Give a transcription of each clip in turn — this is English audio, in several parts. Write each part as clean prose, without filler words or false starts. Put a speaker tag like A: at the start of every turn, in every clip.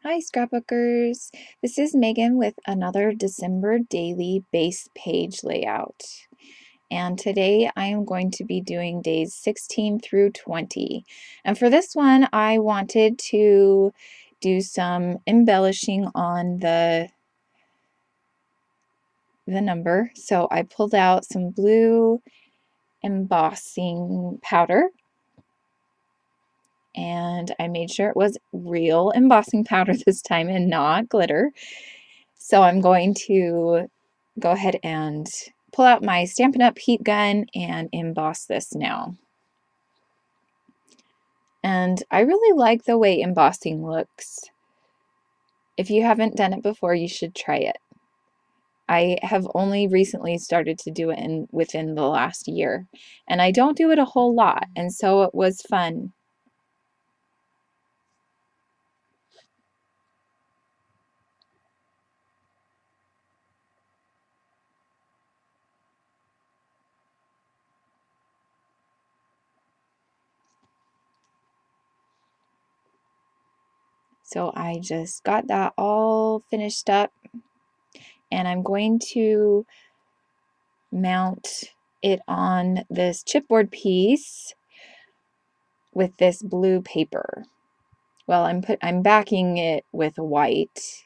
A: Hi scrapbookers! This is Megan with another December daily base page layout. And today I am going to be doing days 16 through 20. And for this one, I wanted to do some embellishing on the number. So I pulled out some blue embossing powder, and I made sure it was real embossing powder this time and not glitter. So I'm going to go ahead and pull out my Stampin' Up! Heat gun and emboss this now. And I really like the way embossing looks. If you haven't done it before, you should try it. I have only recently started to do it within the last year, and I don't do it a whole lot, and so it was fun. So I just got that all finished up, and I'm going to mount it on this chipboard piece with this blue paper. Well, I'm backing it with white,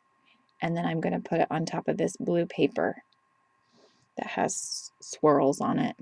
A: and then I'm going to put it on top of this blue paper that has swirls on it.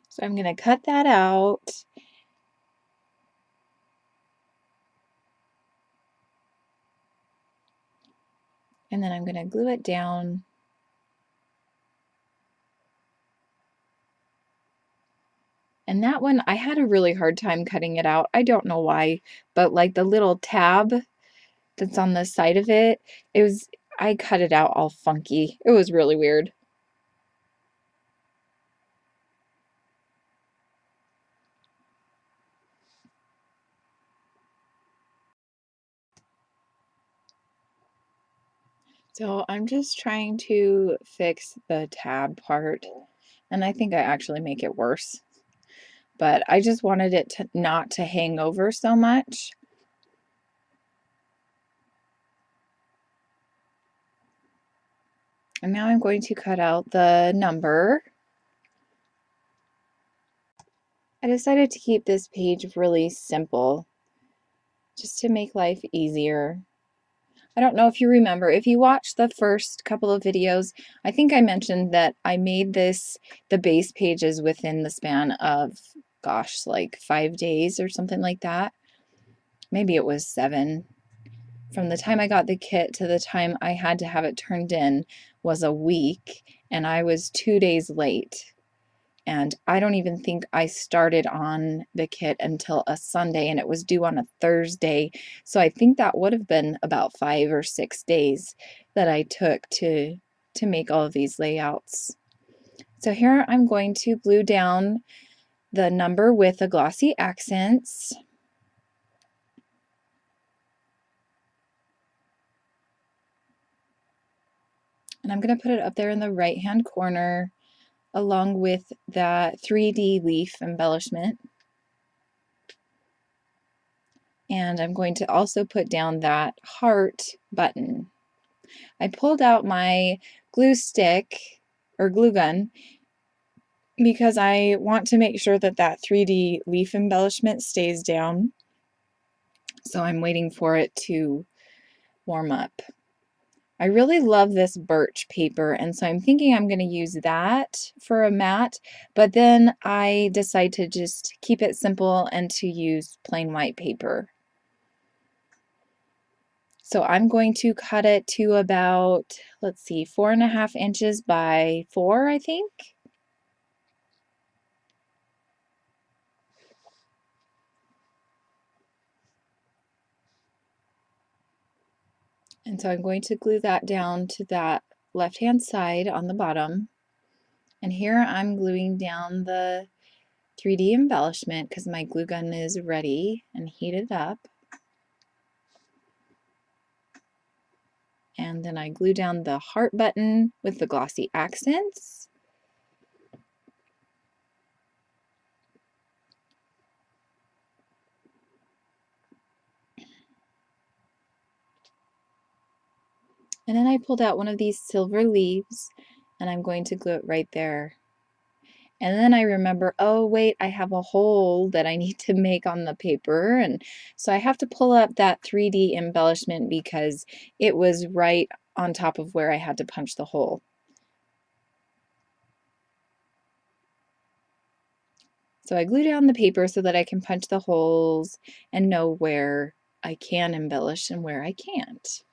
A: So I'm going to cut that out. And then I'm going to glue it down. And that one, I had a really hard time cutting it out. I don't know why, but like the little tab that's on the side of it, I cut it out all funky. It was really weird. So I'm just trying to fix the tab part, and I think I actually make it worse. But I just wanted it to not to hang over so much. And now I'm going to cut out the number. I decided to keep this page really simple, just to make life easier. I don't know if you remember, if you watched the first couple of videos, I think I mentioned that I made the base pages within the span of, gosh, like 5 days or something like that. Maybe it was 7. From the time I got the kit to the time I had to have it turned in was a week, and I was 2 days late. And I don't even think I started on the kit until a Sunday, and it was due on a Thursday. So I think that would have been about 5 or 6 days that I took to make all of these layouts. So here I'm going to glue down the number with the glossy accents. And I'm going to put it up there in the right-hand corner along with that 3D leaf embellishment. And I'm going to also put down that heart button. I pulled out my glue stick or glue gun because I want to make sure that that 3D leaf embellishment stays down. So I'm waiting for it to warm up. I really love this birch paper, and so I'm thinking I'm going to use that for a mat, but then I decide to just keep it simple and to use plain white paper. So I'm going to cut it to about, let's see, 4.5 inches by 4, I think. And so I'm going to glue that down to that left-hand side on the bottom. And here I'm gluing down the 3D embellishment because my glue gun is ready and heated up. And then I glue down the heart button with the glossy accents. And then I pulled out one of these silver leaves and I'm going to glue it right there. And then I remember, oh wait, I have a hole that I need to make on the paper. And so I have to pull up that 3D embellishment because it was right on top of where I had to punch the hole. So I glue down the paper so that I can punch the holes and know where I can embellish and where I can't.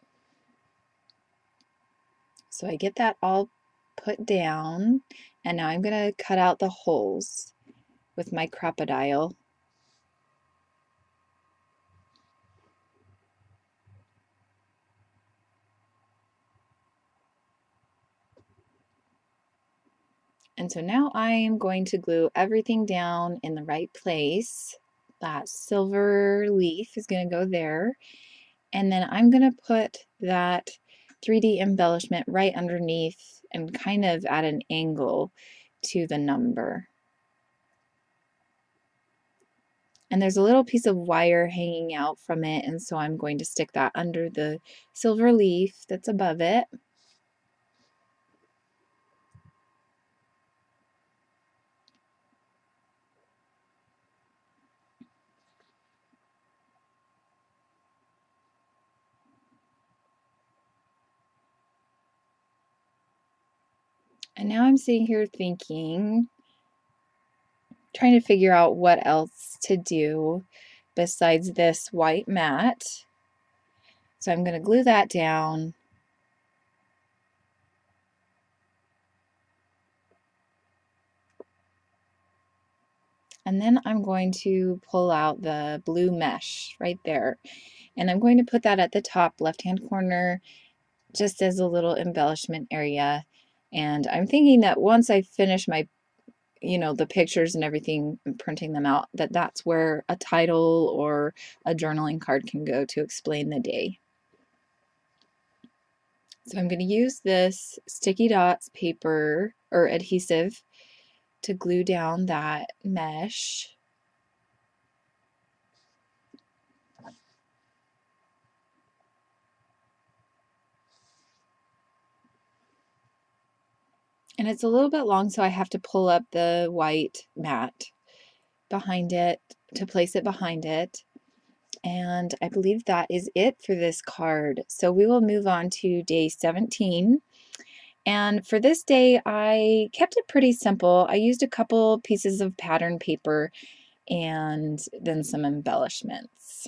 A: So I get that all put down, and now I'm going to cut out the holes with my crocodile. And so now I am going to glue everything down in the right place. That silver leaf is going to go there. And then I'm going to put that 3D embellishment right underneath and kind of at an angle to the number. And there's a little piece of wire hanging out from it, and so I'm going to stick that under the silver leaf that's above it. And now I'm sitting here thinking, trying to figure out what else to do besides this white mat. So I'm going to glue that down. And then I'm going to pull out the blue mesh right there. And I'm going to put that at the top left-hand corner just as a little embellishment area. And I'm thinking that once I finish my the pictures and everything and printing them out, that's where a title or a journaling card can go to explain the day. So I'm going to use this sticky dots paper or adhesive to glue down that mesh. And it's a little bit long, so I have to pull up the white mat behind it to place it behind it. And I believe that is it for this card. So we will move on to day 17. And for this day, I kept it pretty simple. I used a couple pieces of pattern paper and then some embellishments.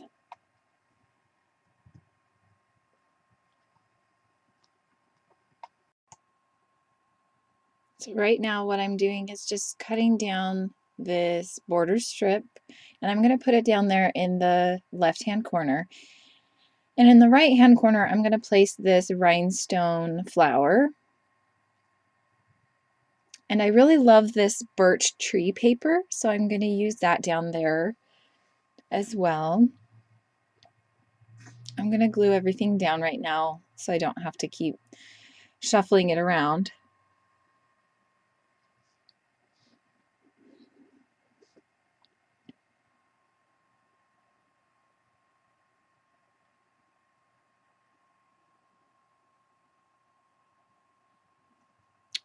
A: So right now what I'm doing is just cutting down this border strip, and I'm going to put it down there in the left-hand corner. And in the right-hand corner, I'm going to place this rhinestone flower. And I really love this birch tree paper, so I'm going to use that down there as well. I'm going to glue everything down right now so I don't have to keep shuffling it around.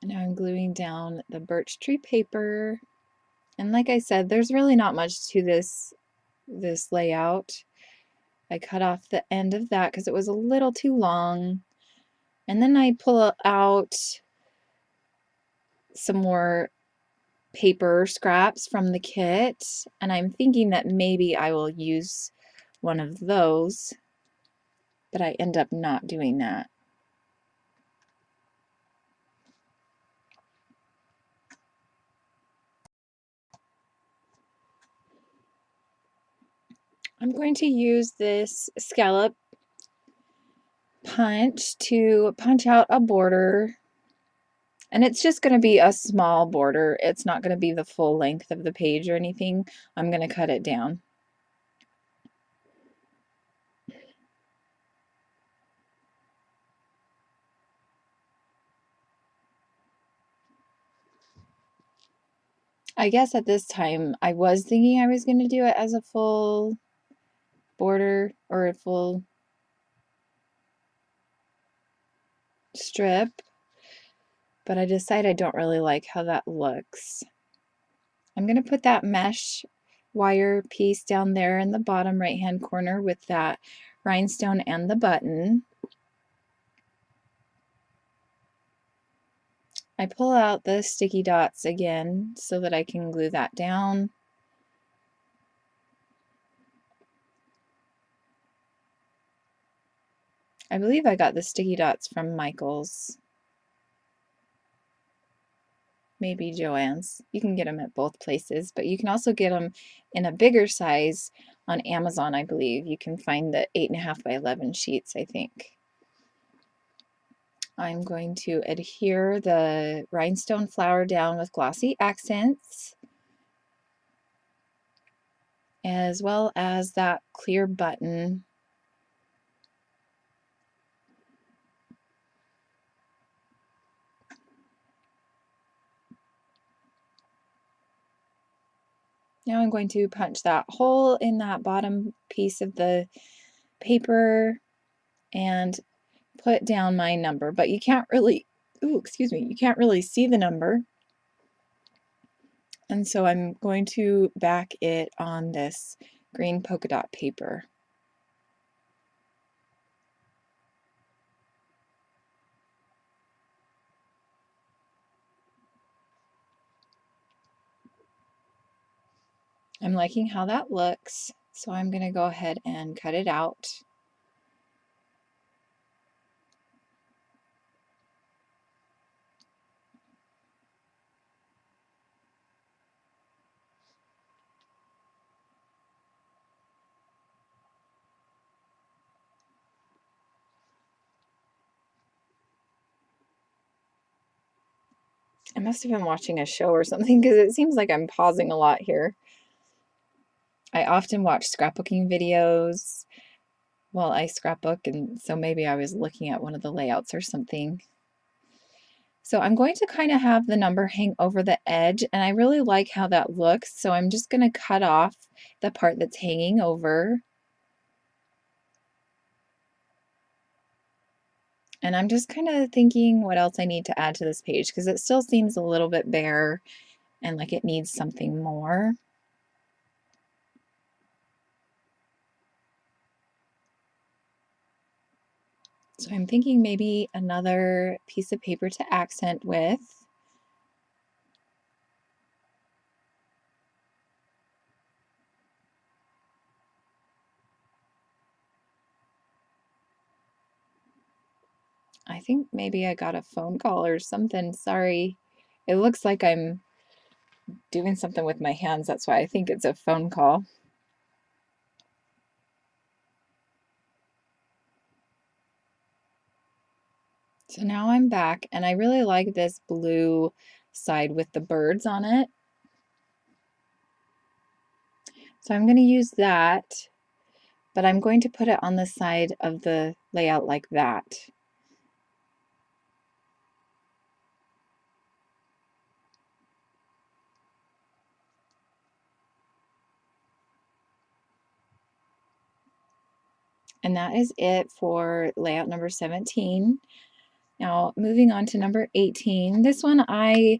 A: Now I'm gluing down the birch tree paper. And like I said, there's really not much to this layout. I cut off the end of that because it was a little too long. And then I pull out some more paper scraps from the kit, and I'm thinking that maybe I will use one of those, but I end up not doing that. I'm going to use this scallop punch to punch out a border And it's just going to be a small border. It's not going to be the full length of the page or anything. I'm going to cut it down. I guess at this time I was thinking I was going to do it as a full border or a full strip, but I decided I don't really like how that looks. I'm going to put that mesh wire piece down there in the bottom right hand corner with that rhinestone and the button. I pull out the sticky dots again so that I can glue that down. I believe I got the sticky dots from Michael's, maybe Joann's. You can get them at both places, but you can also get them in a bigger size on Amazon, I believe. You can find the 8.5 by 11 sheets, I think. I'm going to adhere the rhinestone flower down with glossy accents, as well as that clear button. Now I'm going to punch that hole in that bottom piece of the paper and put down my number, but you can't really, you can't really see the number. And so I'm going to back it on this green polka dot paper. I'm liking how that looks, so I'm going to go ahead and cut it out. I must have been watching a show or something because it seems like I'm pausing a lot here. I often watch scrapbooking videos while I scrapbook, and so maybe I was looking at one of the layouts or something. So I'm going to kind of have the number hang over the edge, and I really like how that looks, so I'm just going to cut off the part that's hanging over. And I'm just kind of thinking what else I need to add to this page because it still seems a little bit bare and like it needs something more. So I'm thinking maybe another piece of paper to accent with. I think maybe I got a phone call or something. Sorry. It looks like I'm doing something with my hands. That's why I think it's a phone call. So now I'm back and I really like this blue side with the birds on it. So I'm going to use that, but I'm going to put it on the side of the layout like that. And that is it for layout number 17. Now moving on to number 18. This one I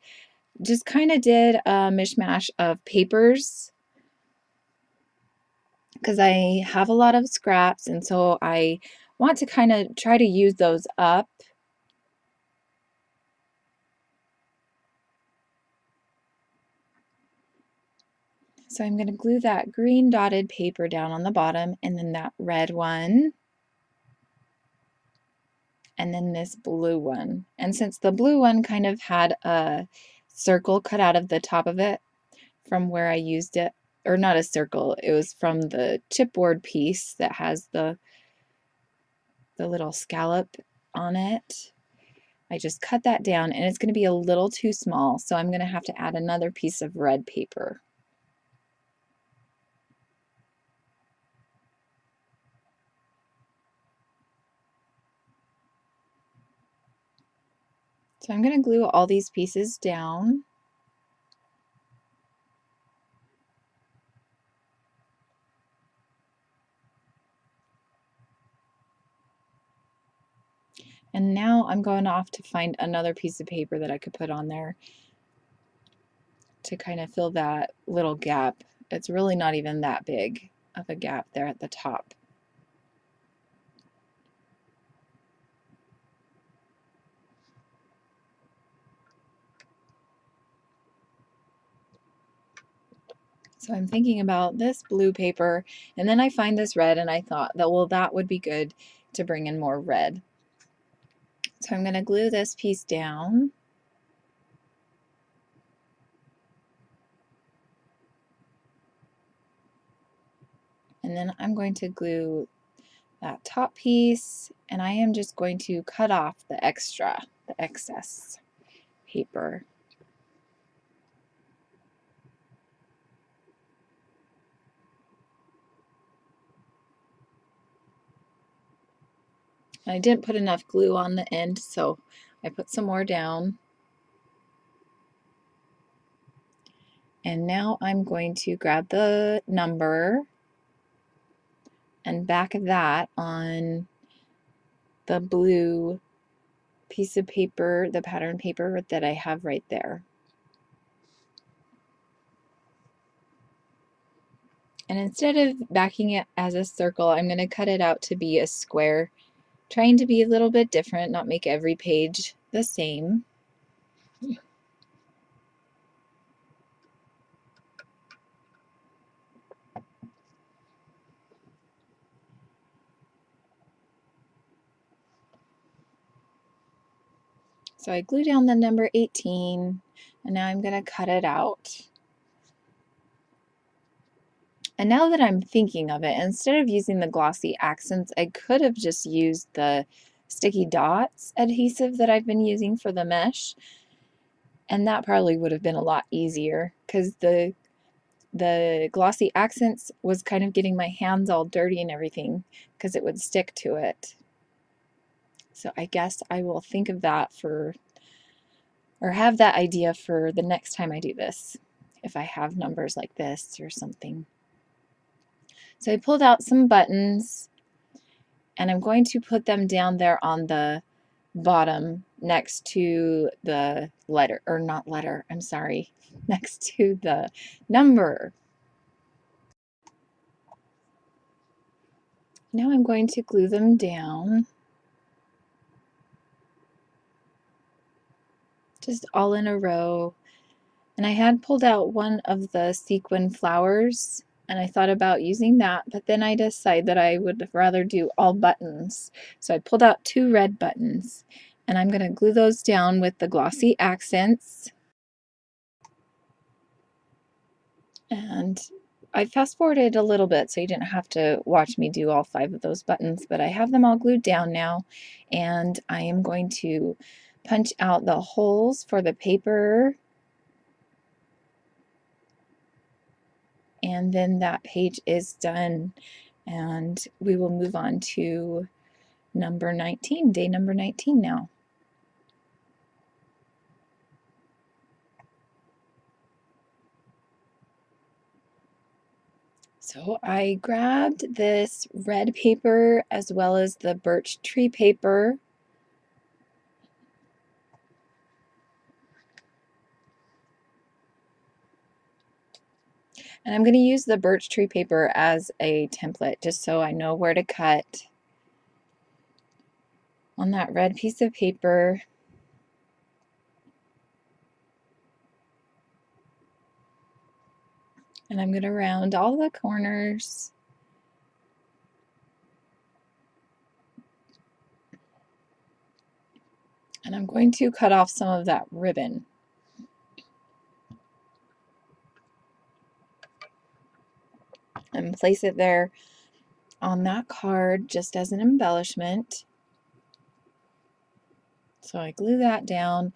A: just kind of did a mishmash of papers because I have a lot of scraps, and so I want to kind of try to use those up. So I'm going to glue that green dotted paper down on the bottom, and then that red one, and then this blue one. And since the blue one kind of had a circle cut out of the top of it from where I used it, or not a circle, it was from the chipboard piece that has the little scallop on it. I just cut that down, and it's going to be a little too small, so I'm going to have to add another piece of red paper. So I'm going to glue all these pieces down. And now I'm going off to find another piece of paper that I could put on there to kind of fill that little gap. It's really not even that big of a gap there at the top. So I'm thinking about this blue paper, and then I find this red, and I thought that, well, that would be good to bring in more red. So I'm going to glue this piece down. And then I'm going to glue that top piece, and I am just going to cut off the excess paper. I didn't put enough glue on the end, so I put some more down. And now I'm going to grab the number and back that on the blue piece of paper, the pattern paper that I have right there. And instead of backing it as a circle, I'm going to cut it out to be a square, trying to be a little bit different, not make every page the same. So I glue down the number 18, and now I'm going to cut it out. And now that I'm thinking of it, instead of using the glossy accents, I could have just used the sticky dots adhesive that I've been using for the mesh, and that probably would have been a lot easier because the glossy accents was kind of getting my hands all dirty and everything because it would stick to it. So I guess I will think of that or have that idea for the next time I do this, if I have numbers like this or something. So I pulled out some buttons, and I'm going to put them down there on the bottom next to the letter, or not letter, I'm sorry, next to the number. Now I'm going to glue them down, just all in a row. And I had pulled out one of the sequin flowers, and I thought about using that, but then I decided that I would rather do all buttons. So I pulled out 2 red buttons, and I'm going to glue those down with the glossy accents. And I fast forwarded a little bit so you didn't have to watch me do all 5 of those buttons, but I have them all glued down now, and I am going to punch out the holes for the paper, and then that page is done, and we will move on to number 19, day number 19 now. So I grabbed this red paper as well as the birch tree paper. And I'm going to use the birch tree paper as a template just so I know where to cut on that red piece of paper. And I'm going to round all the corners. And I'm going to cut off some of that ribbon. And place it there on that card just as an embellishment. So I glue that down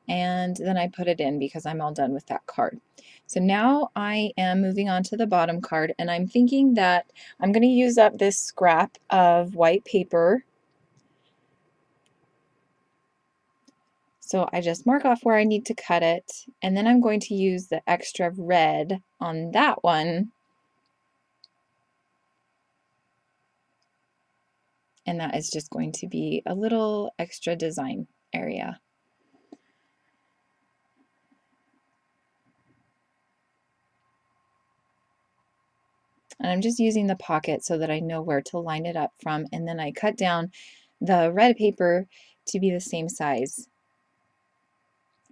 A: and then I put it in because I'm all done with that card. So now I am moving on to the bottom card, and I'm thinking that I'm going to use up this scrap of white paper. So I just mark off where I need to cut it, and then I'm going to use the extra red on that one. And that is just going to be a little extra design area. And I'm just using the pocket so that I know where to line it up from, and then I cut down the red paper to be the same size.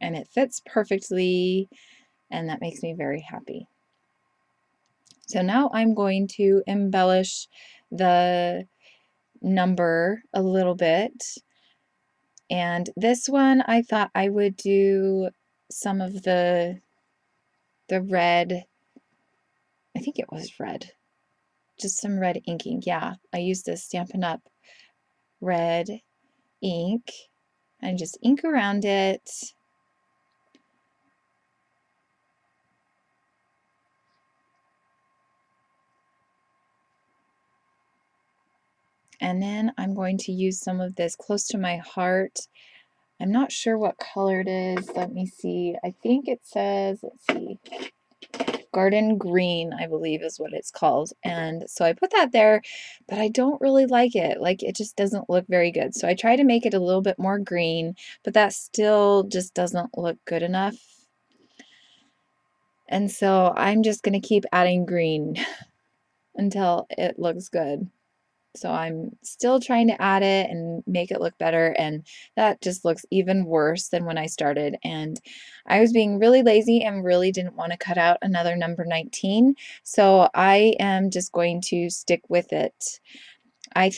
A: And it fits perfectly, and that makes me very happy. So now I'm going to embellish the number a little bit. And this one I thought I would do some of the red, I think it was red, just some red inking. Yeah, I used this Stampin' Up! Red ink and just ink around it. And then I'm going to use some of this Close to My Heart. I'm not sure what color it is. Let me see. I think it says, let's see, Garden Green, I believe is what it's called. And so I put that there, but I don't really like it. Like, it just doesn't look very good. So I try to make it a little bit more green, but that still just doesn't look good enough. And so I'm just going to keep adding green until it looks good. So I'm still trying to add it and make it look better, and that just looks even worse than when I started. And I was being really lazy and really didn't want to cut out another number 19, so I am just going to stick with it. I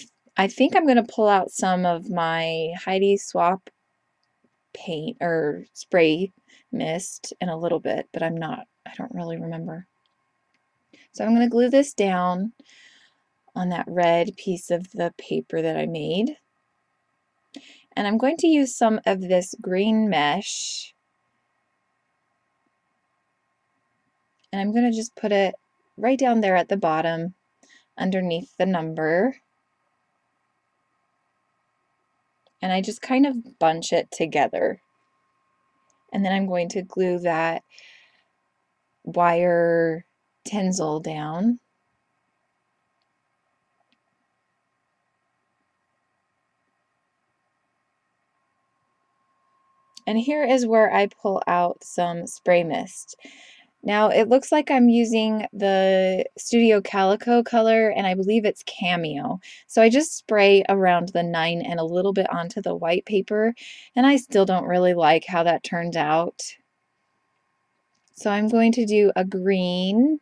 A: think I'm going to pull out some of my Heidi Swap paint or spray mist in a little bit, but I don't really remember. So I'm going to glue this down on that red piece of the paper that I made. And I'm going to use some of this green mesh. And I'm going to just put it right down there at the bottom underneath the number. And I just kind of bunch it together. And then I'm going to glue that wire tinsel down. And here is where I pull out some spray mist. Now it looks like I'm using the Studio Calico color, and I believe it's Cameo. So I just spray around the 9 and a little bit onto the white paper, and I still don't really like how that turns out. So I'm going to do a green,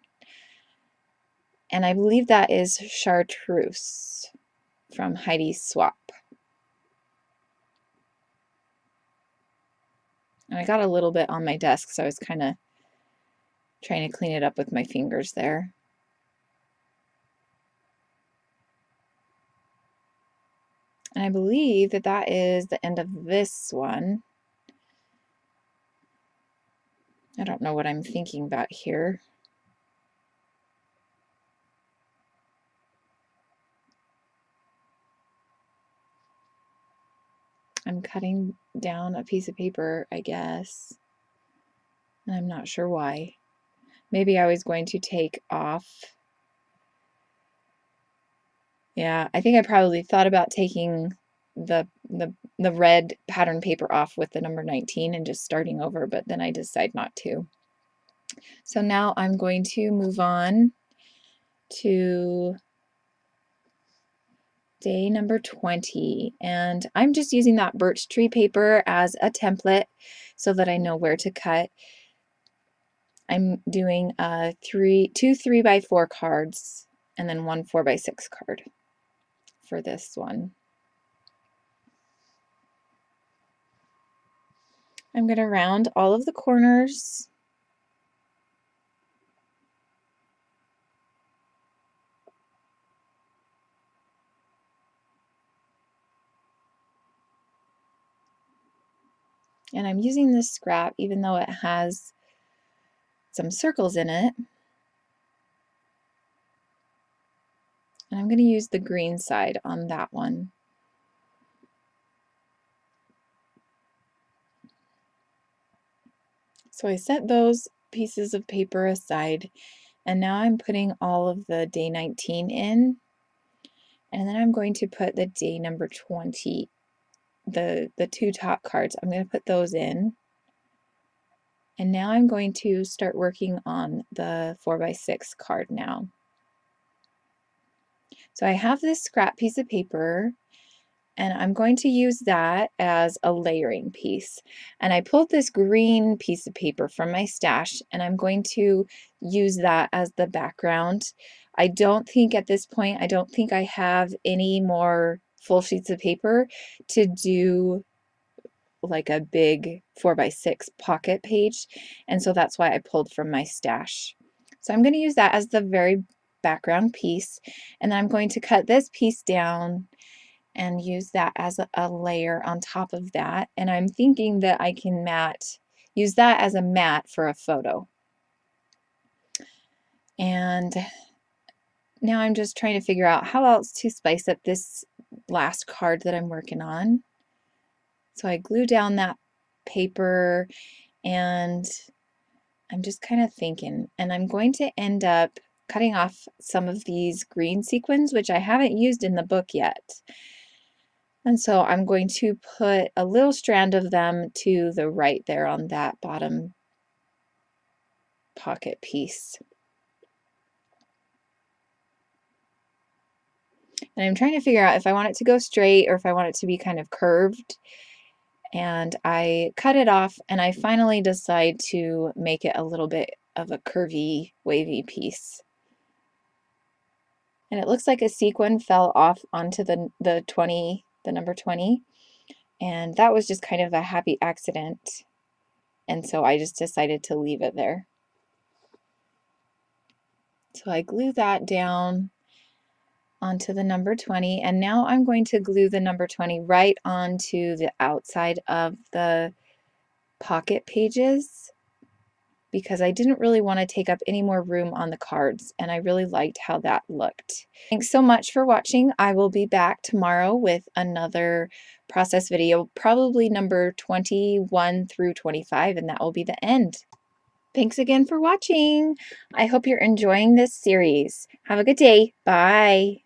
A: and I believe that is Chartreuse from Heidi Swap. And I got a little bit on my desk, so I was kind of trying to clean it up with my fingers there. And I believe that that is the end of this one. I don't know what I'm thinking about here. I'm cutting down a piece of paper, I guess. And I'm not sure why. Maybe I was going to take off. Yeah, I think I probably thought about taking the red pattern paper off with the number 19 and just starting over, but then I decided not to. So now I'm going to move on to day number 20, and I'm just using that birch tree paper as a template so that I know where to cut. I'm doing two 3x4 cards and then one 4x6 card for this one. I'm going to round all of the corners. And I'm using this scrap even though it has some circles in it. And I'm going to use the green side on that one. So I set those pieces of paper aside, and now I'm putting all of the day 19 in, and then I'm going to put the day number 20, the two top cards. I'm going to put those in. And now I'm going to start working on the 4x6 card now. So I have this scrap piece of paper, and I'm going to use that as a layering piece. And I pulled this green piece of paper from my stash, and I'm going to use that as the background. I don't think at this point, I don't think I have any more full sheets of paper to do like a big 4x6 pocket page, and so that's why I pulled from my stash. So I'm going to use that as the very background piece, and then I'm going to cut this piece down and use that as a layer on top of that, and I'm thinking that I can use that as a mat for a photo. And now I'm just trying to figure out how else to spice up this last card that I'm working on. So I glue down that paper, and I'm just kind of thinking, and I'm going to end up cutting off some of these green sequins, which I haven't used in the book yet. And so I'm going to put a little strand of them to the right there on that bottom pocket piece. And I'm trying to figure out if I want it to go straight or if I want it to be kind of curved. And I cut it off, and I finally decide to make it a little bit of a curvy, wavy piece. And it looks like a sequin fell off onto the number 20, and that was just kind of a happy accident, and so I just decided to leave it there. So I glue that down onto the number 20, and now I'm going to glue the number 20 right onto the outside of the pocket pages, because I didn't really want to take up any more room on the cards, and I really liked how that looked. Thanks so much for watching. I will be back tomorrow with another process video, probably number 21 through 25, and that will be the end. Thanks again for watching. I hope you're enjoying this series. Have a good day. Bye.